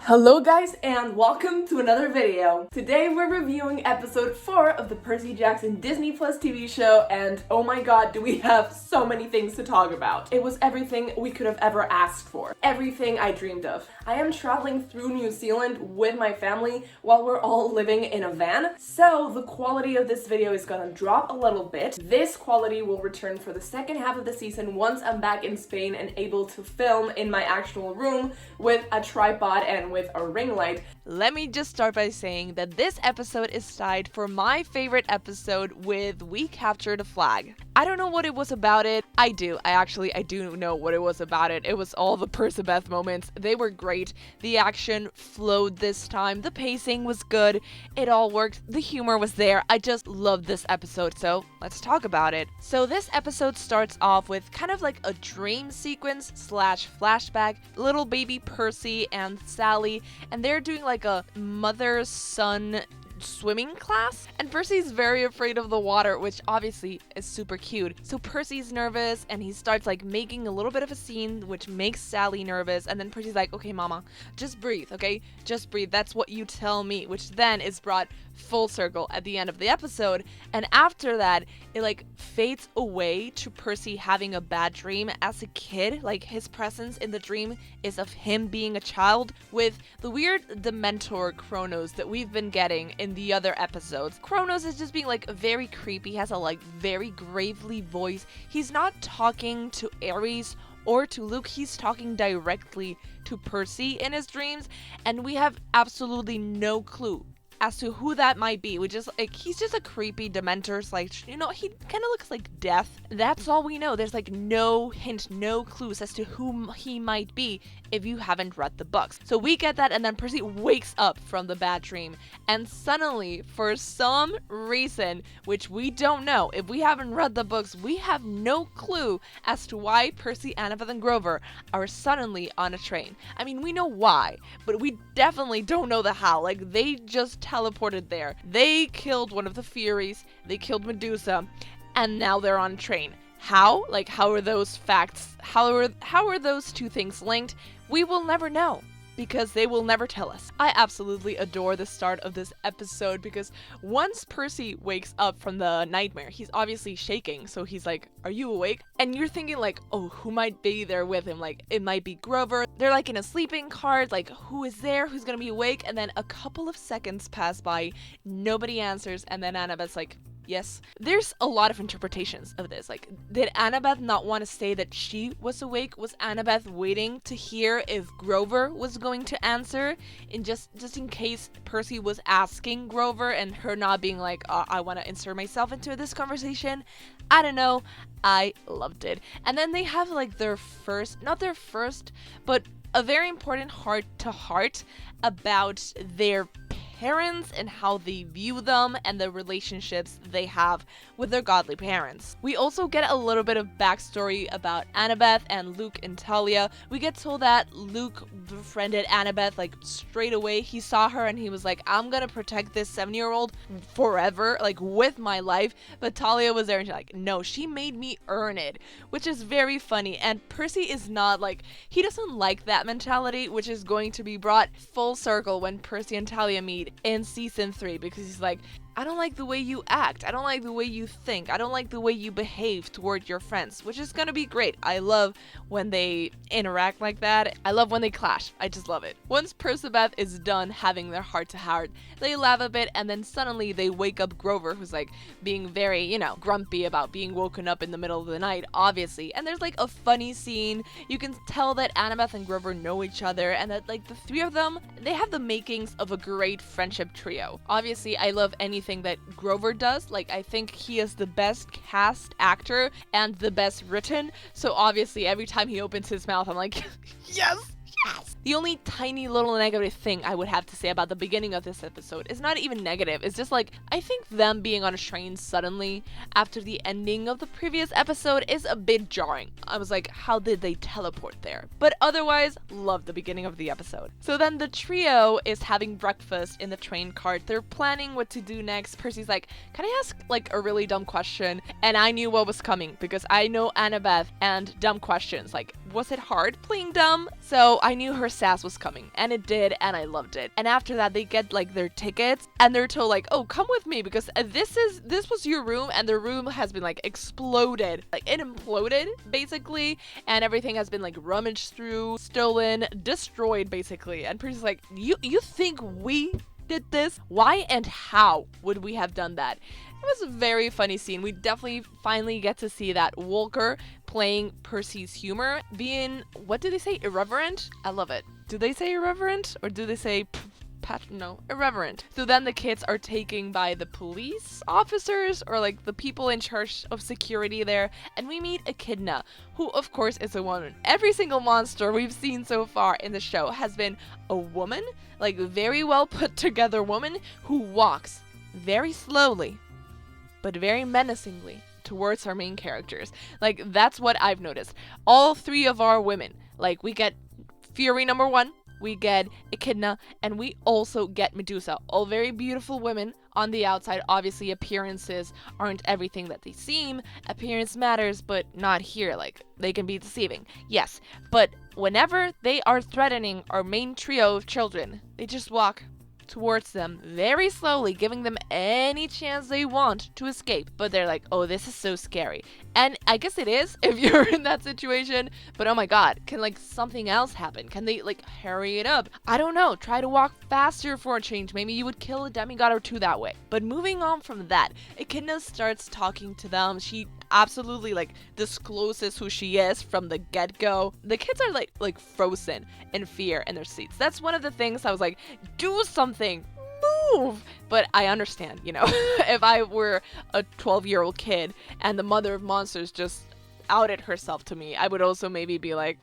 Hello guys and welcome to another video. Today we're reviewing episode 4 of the Percy Jackson Disney Plus TV show, and oh my god, do we have so many things to talk about. It was everything we could have ever asked for. Everything I dreamed of. I am traveling through New Zealand with my family while we're all living in a van, so the quality of this video is gonna drop a little bit. This quality will return for the second half of the season once I'm back in Spain and able to film in my actual room with a tripod and with a ring light. Let me just start by saying that this episode is tied for my favorite episode with We Captured a Flag. I don't know what it was about it. I do know what it was about it. It was all the Percabeth moments. They were great. The action flowed this time. The pacing was good. It all worked. The humor was there. I just loved this episode, so let's talk about it. So this episode starts off with kind of like a dream sequence / flashback. Little baby Percy and Sally, and they're doing like a mother-son swimming class, and Percy's very afraid of the water, which obviously is super cute. So Percy's nervous and he starts like making a little bit of a scene, which makes Sally nervous, and then Percy's like, okay mama, just breathe, okay, just breathe, that's what you tell me, which then is brought full circle at the end of the episode. And after that it like fades away to Percy having a bad dream as a kid. Like his presence in the dream is of him being a child, with the weird Dementor Kronos that we've been getting in the other episodes. Kronos is just being like very creepy, has a like very gravely voice. He's not talking to Ares or to Luke, he's talking directly to Percy in his dreams, and we have absolutely no clue as to who that might be. We just like, he's just a creepy Dementor, like, you know, he kind of looks like death. That's all we know. There's like no hint, no clues as to whom he might be if you haven't read the books. So we get that, and then Percy wakes up from the bad dream, and suddenly, for some reason, which we don't know, if we haven't read the books, we have no clue as to why Percy, Annabeth, and Grover are suddenly on a train. I mean, we know why, but we definitely don't know the how. Like, they just teleported there. They killed one of the Furies, they killed Medusa, and now they're on a train. How? Like, how are those facts, how are those two things linked? We will never know, because they will never tell us. I absolutely adore the start of this episode, because once Percy wakes up from the nightmare, he's obviously shaking, so he's like, are you awake? And you're thinking like, oh, who might be there with him? Like, it might be Grover. They're like in a sleeping cart, like, who is there? Who's gonna be awake? And then a couple of seconds pass by, nobody answers, and then Annabeth's like, yes. There's a lot of interpretations of this. Like, did Annabeth not want to say that she was awake? Was Annabeth waiting to hear if Grover was going to answer, and just in case Percy was asking Grover, and her not being like, I want to insert myself into this conversation? I don't know. I loved it. And then they have like not their first, but a very important heart-to-heart about their parents and how they view them and the relationships they have with their godly parents. We also get a little bit of backstory about Annabeth and Luke and Talia. We get told that Luke befriended Annabeth like straight away. He saw her and he was like, I'm gonna protect this 7-year-old forever, like with my life. But Talia was there and she's like, no, she made me earn it, which is very funny. And Percy is not like, he doesn't like that mentality, which is going to be brought full circle when Percy and Talia meet in season 3, because he's like, I don't like the way you act, I don't like the way you think, I don't like the way you behave toward your friends, which is gonna be great. I love when they interact like that. I love when they clash. I just love it. Once Percabeth is done having their heart-to-heart, they laugh a bit, and then suddenly they wake up Grover, who's like being very, you know, grumpy about being woken up in the middle of the night, obviously. And there's like a funny scene. You can tell that Annabeth and Grover know each other, and that like the three of them, they have the makings of a great friendship trio. Obviously, I love anything that Grover does. Like, I think he is the best cast actor and the best written, so obviously every time he opens his mouth I'm like, yes! Yes! The only tiny little negative thing I would have to say about the beginning of this episode is not even negative. It's just like, I think them being on a train suddenly after the ending of the previous episode is a bit jarring. I was like, how did they teleport there? But otherwise, love the beginning of the episode. So then the trio is having breakfast in the train cart. They're planning what to do next. Percy's like, can I ask like a really dumb question? And I knew what was coming because I know Annabeth and dumb questions. Like, was it hard playing dumb? So I knew her sass was coming, and it did, and I loved it. And after that, they get like their tickets, and they're told like, oh, come with me, because this was your room, and the room has been like exploded. Like it imploded, basically, and everything has been like rummaged through, stolen, destroyed, basically. And Percy's like, you think we did this? Why and how would we have done that? It was a very funny scene. We definitely finally get to see that Walker playing Percy's humor, being, what do they say, irreverent? I love it. Do they say irreverent, or do they say no, irreverent? So then the kids are taken by the police officers, or like the people in charge of security there, and we meet Echidna, who of course is a woman. Every single monster we've seen so far in the show has been a woman, like very well put together woman who walks very slowly but very menacingly towards our main characters. Like that's what I've noticed. All three of our women, like we get Fury number 1, we get Echidna, and we also get Medusa. All very beautiful women on the outside. Obviously, appearances aren't everything that they seem. Appearance matters, but not here. Like, they can be deceiving. Yes, but whenever they are threatening our main trio of children, they just walk towards them very slowly, giving them any chance they want to escape. But they're like, oh, this is so scary. And I guess it is if you're in that situation, but oh my god, can like something else happen? Can they like hurry it up? I don't know, try to walk faster for a change. Maybe you would kill a demigod or two that way. But moving on from that, Echidna starts talking to them. She absolutely like discloses who she is from the get-go. The kids are like frozen in fear in their seats. That's one of the things I was like, do something, move. But I understand, you know, if I were a 12-year-old kid and the mother of monsters just outed herself to me, I would also maybe be like,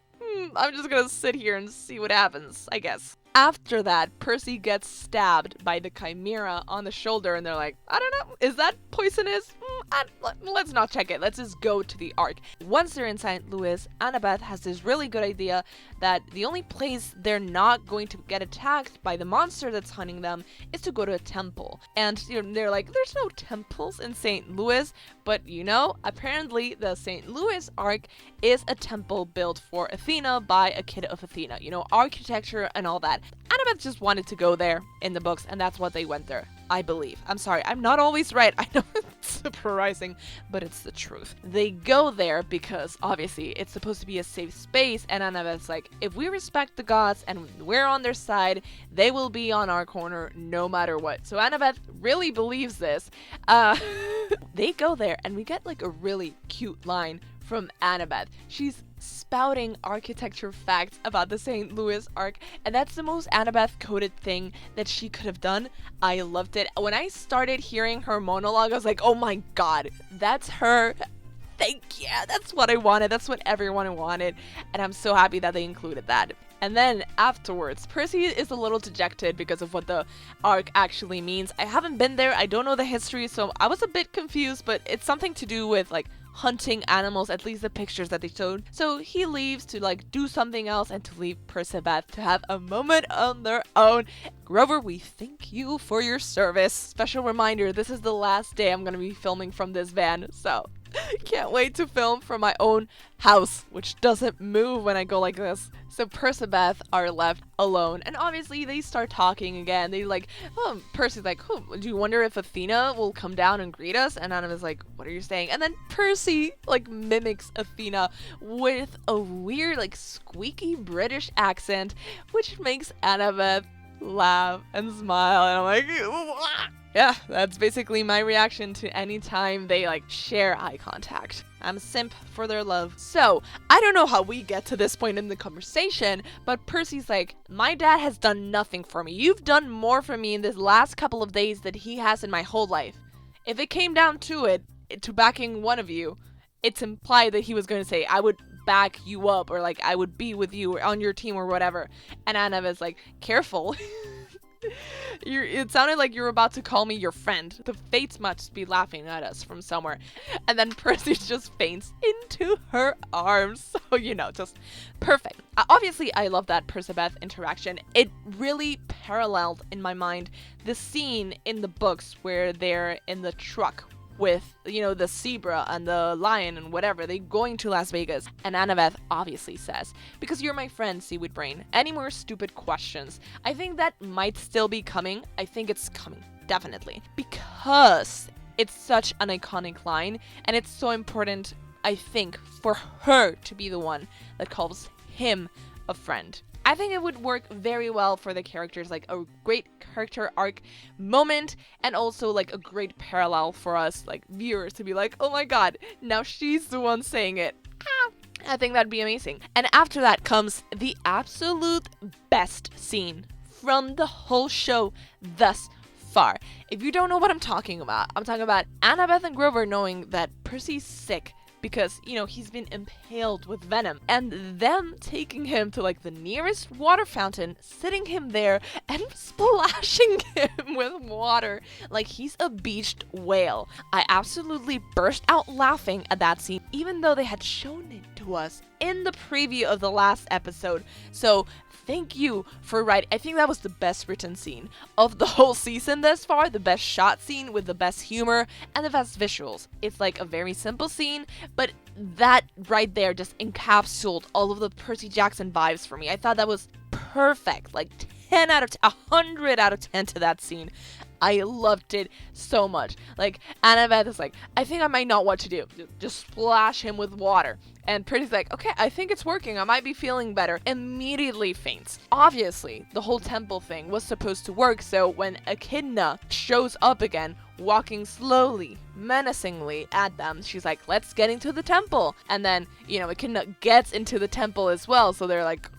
I'm just gonna sit here and see what happens, I guess. After that, Percy gets stabbed by the Chimera on the shoulder, and they're like, I don't know, is that poisonous? Let's not check it. Let's just go to the Ark. Once they're in St. Louis, Annabeth has this really good idea that the only place they're not going to get attacked by the monster that's hunting them is to go to a temple. And they're like, there's no temples in St. Louis, but apparently the St. Louis Ark is a temple built for Athena by a kid of Athena. Architecture and all that. Annabeth just wanted to go there in the books, and that's what they went there, I believe. I'm sorry, I'm not always right. I know it's surprising, but it's the truth. They go there because obviously it's supposed to be a safe space, and Annabeth's like, if we respect the gods and we're on their side, they will be on our corner no matter what. So Annabeth really believes this. They go there, and we get like a really cute line from Annabeth. She's spouting architecture facts about the St. Louis Ark, and that's the most Annabeth-coded thing that she could have done. I loved it. When I started hearing her monologue, I was like, oh my god, that's her. Thank you. That's what I wanted. That's what everyone wanted, and I'm so happy that they included that. And then afterwards, Percy is a little dejected because of what the Ark actually means. I haven't been there. I don't know the history, so I was a bit confused, but it's something to do with like hunting animals, at least the pictures that they showed. So he leaves to like do something else and to leave Percabeth to have a moment on their own. Grover, we thank you for your service. Special reminder, this is the last day I'm gonna be filming from this van, so can't wait to film from my own house, which doesn't move when I go like this. So Percabeth are left alone, and obviously they start talking again. They like, Percy's like, do you wonder if Athena will come down and greet us? And Annabeth's like, what are you saying? And then Percy like mimics Athena with a weird like squeaky British accent, which makes Annabeth laugh and smile, and I'm like, yeah, that's basically my reaction to any time they like share eye contact. I'm a simp for their love. So, I don't know how we get to this point in the conversation, but Percy's like, my dad has done nothing for me. You've done more for me in this last couple of days than he has in my whole life. If it came down to it, to backing one of you, it's implied that he was going to say, I would back you up, or like, I would be with you or on your team or whatever. And Annabeth's like, careful. It sounded like you were about to call me your friend. The fates must be laughing at us from somewhere. And then Percy just faints into her arms. So, just perfect. Obviously, I love that Percabeth interaction. It really paralleled in my mind the scene in the books where they're in the truck with, the zebra and the lion and whatever. They're going to Las Vegas. And Annabeth obviously says, because you're my friend, Seaweed Brain. Any more stupid questions? I think that might still be coming. I think it's coming, definitely. Because it's such an iconic line, and it's so important, I think, for her to be the one that calls him a friend. I think it would work very well for the characters, like a great character arc moment, and also like a great parallel for us, like viewers, to be like, oh my god, now she's the one saying it. I think that'd be amazing. And after that comes the absolute best scene from the whole show thus far. If you don't know what I'm talking about Annabeth and Grover knowing that Percy's sick because, he's been impaled with venom, and them taking him to like the nearest water fountain, sitting him there and splashing him with water like he's a beached whale. I absolutely burst out laughing at that scene, even though they had shown it to us in the preview of the last episode. So thank you for writing. I think that was the best written scene of the whole season thus far, the best shot scene with the best humor and the best visuals. It's like a very simple scene, but that right there just encapsulated all of the Percy Jackson vibes for me. I thought that was perfect, like 10 out of 10, 100 out of 10 to that scene. I loved it so much. Like, Annabeth is like, I think I might know what to do. Just splash him with water. And Percy's like, okay, I think it's working. I might be feeling better. Immediately faints. Obviously, the whole temple thing was supposed to work, so when Echidna shows up again, walking slowly, menacingly at them, she's like, let's get into the temple. And then, Echidna gets into the temple as well, so they're like,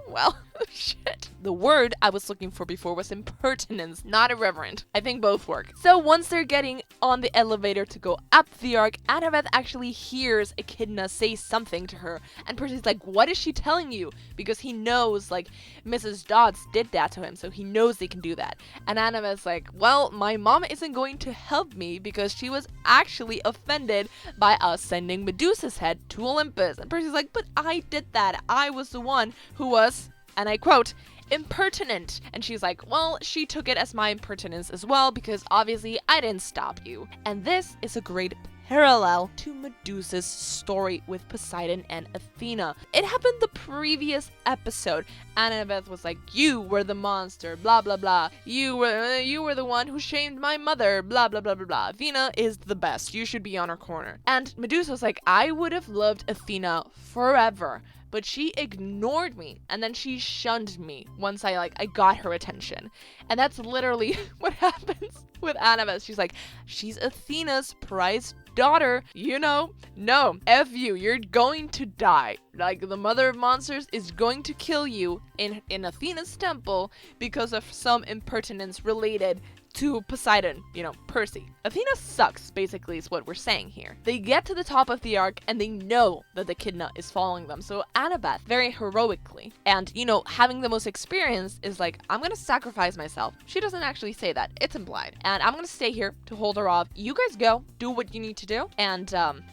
well, shit. The word I was looking for before was impertinence, not irreverent. I think both work. So once they're getting on the elevator to go up the arc, Annabeth actually hears Echidna say something to her, and Percy's like, what is she telling you? Because he knows, like, Mrs. Dodds did that to him, so he knows they can do that. And Annabeth's like, well, my mom isn't going to help me because she was actually offended by us sending Medusa's head to Olympus. And Percy's like, but I did that. I was the one who was, and I quote, impertinent. And she's like, well, she took it as my impertinence as well, because obviously I didn't stop you. And this is a great parallel to Medusa's story with Poseidon and Athena. It happened the previous episode. Annabeth was like, you were the monster, blah blah blah. You were the one who shamed my mother, blah blah blah blah blah. Athena is the best. You should be on her corner. And Medusa was like, I would have loved Athena forever, but she ignored me, and then she shunned me once I got her attention. And that's literally what happens with Annabeth. She's like, she's Athena's prized daughter, no, F you, you're going to die. Like, the mother of monsters is going to kill you in Athena's temple because of some impertinence related to Poseidon, Percy. Athena sucks, basically, is what we're saying here. They get to the top of the arc, and they know that the Echidna is following them. So Annabeth, very heroically, and, having the most experience, is like, I'm gonna sacrifice myself. She doesn't actually say that. It's implied. And I'm gonna stay here to hold her off. You guys go, do what you need to do, and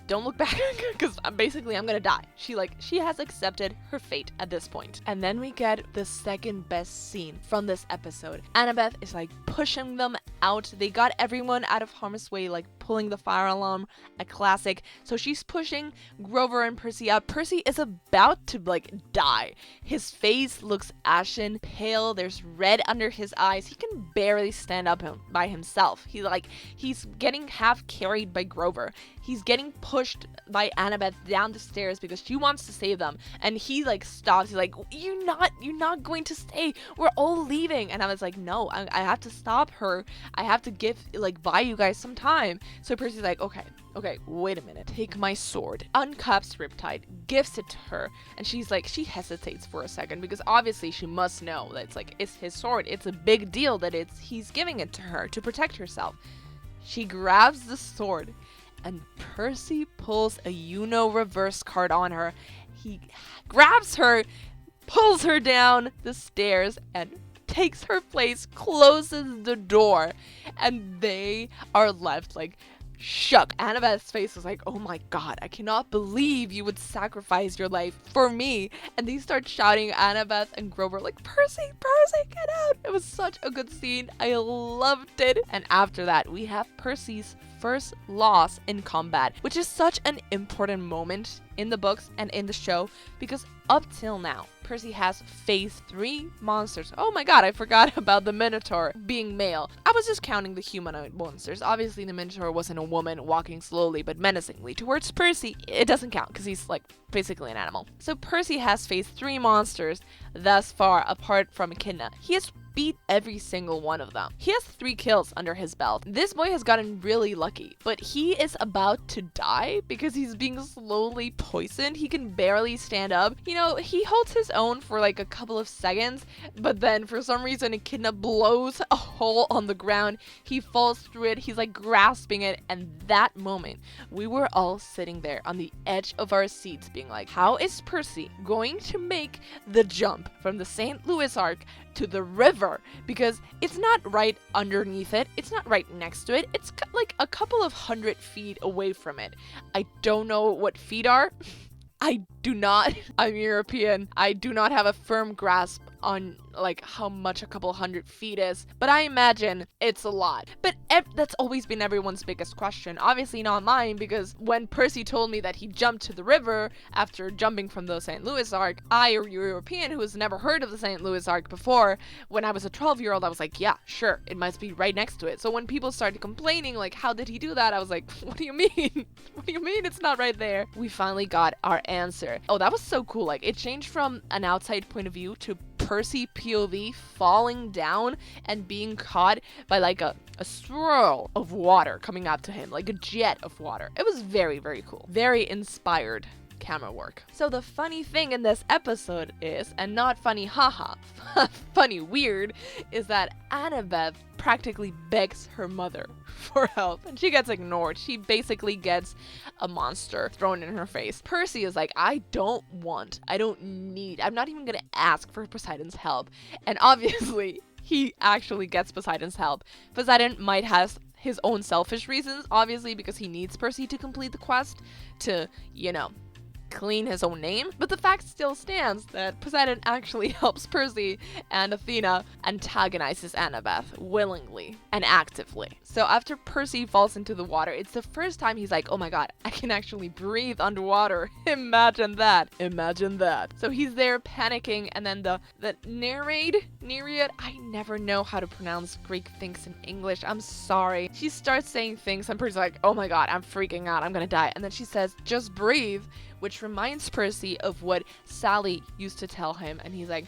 don't look back, because basically I'm gonna die. She has accepted her fate at this point. And then we get the second best scene from this episode. Annabeth is pushing them out. They got everyone out of harm's way, pulling the fire alarm, a classic. So she's pushing Grover and Percy out. Percy is about to die. His face looks ashen, pale. There's red under his eyes. He can barely stand up by himself. He's getting half carried by Grover. He's getting pushed by Annabeth down the stairs because she wants to save them. And he stops. He's like, you're not going to stay. We're all leaving. And I was like, no, I have to stop her. I have to buy you guys some time. So Percy's like, okay, wait a minute. Take my sword. Uncuffs Riptide, gives it to her. And she hesitates for a second because obviously she must know that it's his sword. It's a big deal that he's giving it to her to protect herself. She grabs the sword, and Percy pulls a reverse card on her. He grabs her, pulls her down the stairs, and takes her place, closes the door, and they are left shook. Annabeth's face was like, oh my god, I cannot believe you would sacrifice your life for me. And they start shouting, Annabeth and Grover, Percy, get out. It was such a good scene. I loved it. And after that, we have Percy's first loss in combat, which is such an important moment in the books and in the show, because up till now, Percy has faced 3 monsters. Oh my god, I forgot about the Minotaur being male. I was just counting the humanoid monsters. Obviously, the Minotaur wasn't a woman walking slowly but menacingly towards Percy. It doesn't count because he's like basically an animal. So Percy has faced 3 monsters thus far, apart from Echidna. He has beat every single one of them. He has 3 kills under his belt. This boy has gotten really lucky, but he is about to die because he's being slowly poisoned. He can barely stand up. You know, he holds his own for like a couple of seconds, but then for some reason Echidna blows a hole on the ground. He falls through it. He's like grasping it, and that moment we were all sitting there on the edge of our seats being like, how is Percy going to make the jump from the St. Louis Arc to the river? Because it's not right underneath it, it's not right next to it, it's like a couple of 100 feet away from it. I don't know what feet are. I do not. I'm European. I do not have a firm grasp on like how much a couple 100 feet is, but I imagine it's a lot. But that's always been everyone's biggest question. Obviously not mine, because when Percy told me that he jumped to the river after jumping from the St. Louis Arc, I, a European who has never heard of the St. Louis Arc before, when I was a 12-year-old, I was like, yeah, sure, it must be right next to it. So when people started complaining, like, how did he do that? I was like, what do you mean? What do you mean it's not right there? We finally got our answer. Oh, that was so cool. Like, it changed from an outside point of view to Percy POV falling down and being caught by like a swirl of water coming up to him, like a jet of water. It was very, very cool. Very inspired camera work. So the funny thing in this episode is, and not funny haha, funny weird, is that Annabeth practically begs her mother for help, and she gets ignored. She basically gets a monster thrown in her face. Percy is like, I don't need, I'm not even gonna ask for Poseidon's help. And obviously, he actually gets Poseidon's help. Poseidon might have his own selfish reasons, obviously, because he needs Percy to complete the quest to, you know, clean his own name, but the fact still stands that Poseidon actually helps Percy, and Athena antagonizes Annabeth willingly and actively. So after Percy falls into the water, it's the first time he's like, oh my god, I can actually breathe underwater. Imagine that. Imagine that. So he's there panicking, and then the Nereid, I never know how to pronounce Greek things in English. I'm sorry. She starts saying things, and Percy's like, oh my god, I'm freaking out. I'm gonna die. And then she says, just breathe, which reminds Percy of what Sally used to tell him, and he's like,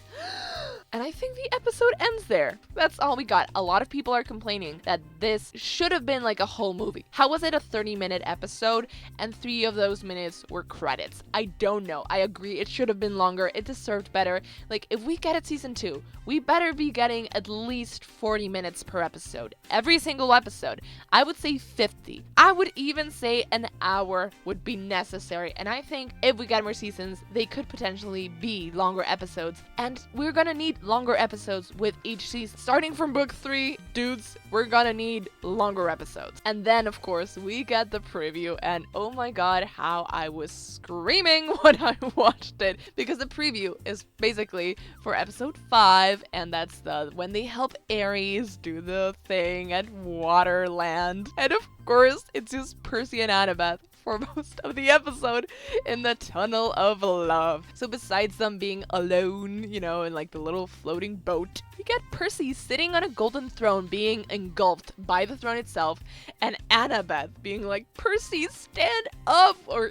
and I think the episode ends there. That's all we got. A lot of people are complaining that this should have been like a whole movie. How was it a 30-minute episode and 3 of those minutes were credits? I don't know. I agree, it should have been longer. It deserved better. Like, if we get it season 2, we better be getting at least 40 minutes per episode. Every single episode. I would say 50. I would even say an hour would be necessary. And I think if we get more seasons, they could potentially be longer episodes. And we're gonna need longer episodes with each season. Starting from book 3, dudes, we're gonna need longer episodes. And then, of course, we get the preview, and oh my god, how I was screaming when I watched it, because the preview is basically for episode 5, and that's when they help Ares do the thing at Waterland. And of course, it's just Percy and Annabeth for most of the episode in the tunnel of love. So besides them being alone, you know, in like the little floating boat, we get Percy sitting on a golden throne being engulfed by the throne itself, and Annabeth being like, Percy, stand up! Or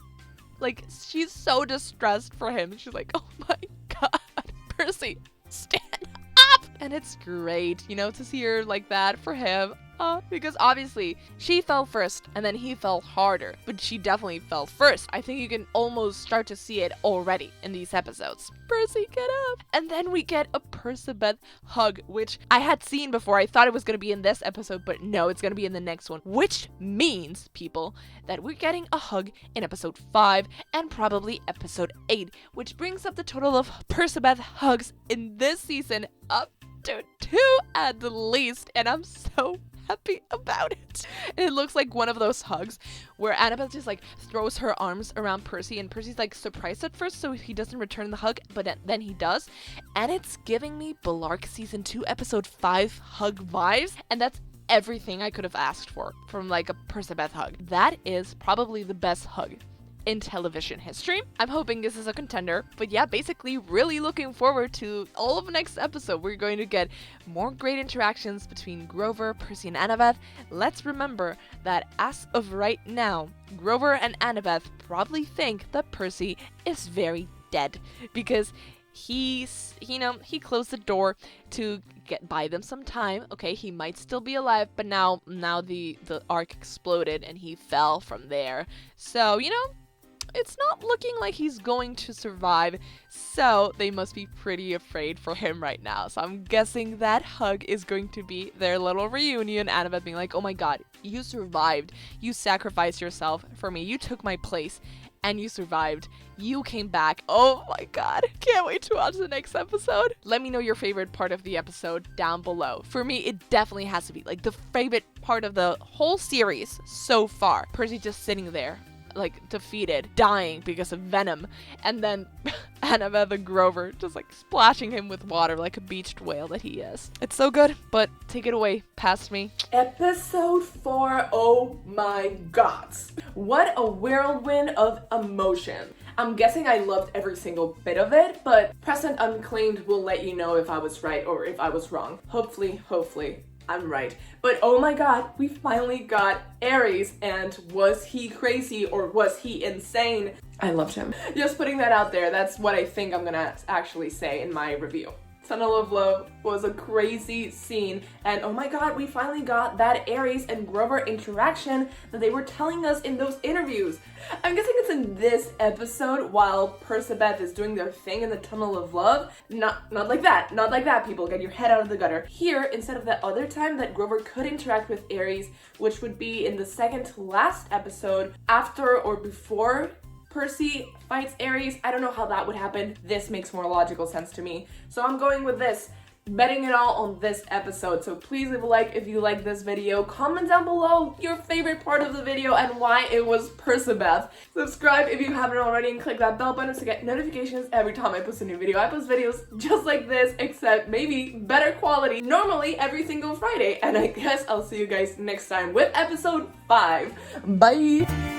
like, she's so distressed for him. She's like, oh my god, Percy, stand up! And it's great, you know, to see her like that for him. Because obviously she fell first and then he fell harder, but she definitely fell first. I think you can almost start to see it already in these episodes. Percy, get up! And then we get a Percabeth hug, which I had seen before. I thought it was going to be in this episode, but no, it's going to be in the next one, which means, people, that we're getting a hug in episode 5 and probably episode 8, which brings up the total of Percabeth hugs in this season up to 2 at the least, and I'm so happy about it. And it looks like one of those hugs where Annabeth just like throws her arms around Percy, and Percy's like surprised at first, so he doesn't return the hug, but then he does. And it's giving me Belark season 2 episode 5 hug vibes, and that's everything I could have asked for from like a Percabeth hug. That is probably the best hug in television history. I'm hoping this is a contender, but yeah, basically really looking forward to all of the next episode. We're going to get more great interactions between Grover, Percy, and Annabeth. Let's remember that as of right now, Grover and Annabeth probably think that Percy is very dead because he closed the door to buy them some time. Okay, he might still be alive, but now the arc exploded and he fell from there. So, it's not looking like he's going to survive, so they must be pretty afraid for him right now. So I'm guessing that hug is going to be their little reunion. Annabeth being like, oh my god, you survived. You sacrificed yourself for me. You took my place, and you survived. You came back. Oh my god. Can't wait to watch the next episode. Let me know your favorite part of the episode down below. For me, it definitely has to be like the favorite part of the whole series so far. Percy just sitting there, like defeated, dying because of venom, and then Annabeth and Grover just like splashing him with water like a beached whale that he is. It's so good, but take it away, past me. Episode 4, oh my god. What a whirlwind of emotion. I'm guessing I loved every single bit of it, but Present Unclaimed will let you know if I was right or if I was wrong. Hopefully, I'm right. But oh my god, we finally got Ares, and was he crazy or was he insane? I loved him. Just putting that out there, that's what I think I'm gonna actually say in my review. Tunnel of Love was a crazy scene, and oh my god, we finally got that Ares and Grover interaction that they were telling us in those interviews. I'm guessing it's in this episode while Percabeth is doing their thing in the Tunnel of Love. Not like that, people. Get your head out of the gutter. Here, instead of that other time that Grover could interact with Ares, which would be in the second to last episode, after or before Percy fights Ares. I don't know how that would happen. This makes more logical sense to me. So I'm going with this. Betting it all on this episode. So please leave a like if you like this video. Comment down below your favorite part of the video and why it was Percabeth. Subscribe if you haven't already and click that bell button to get notifications every time I post a new video. I post videos just like this, except maybe better quality, normally every single Friday. And I guess I'll see you guys next time with episode 5. Bye!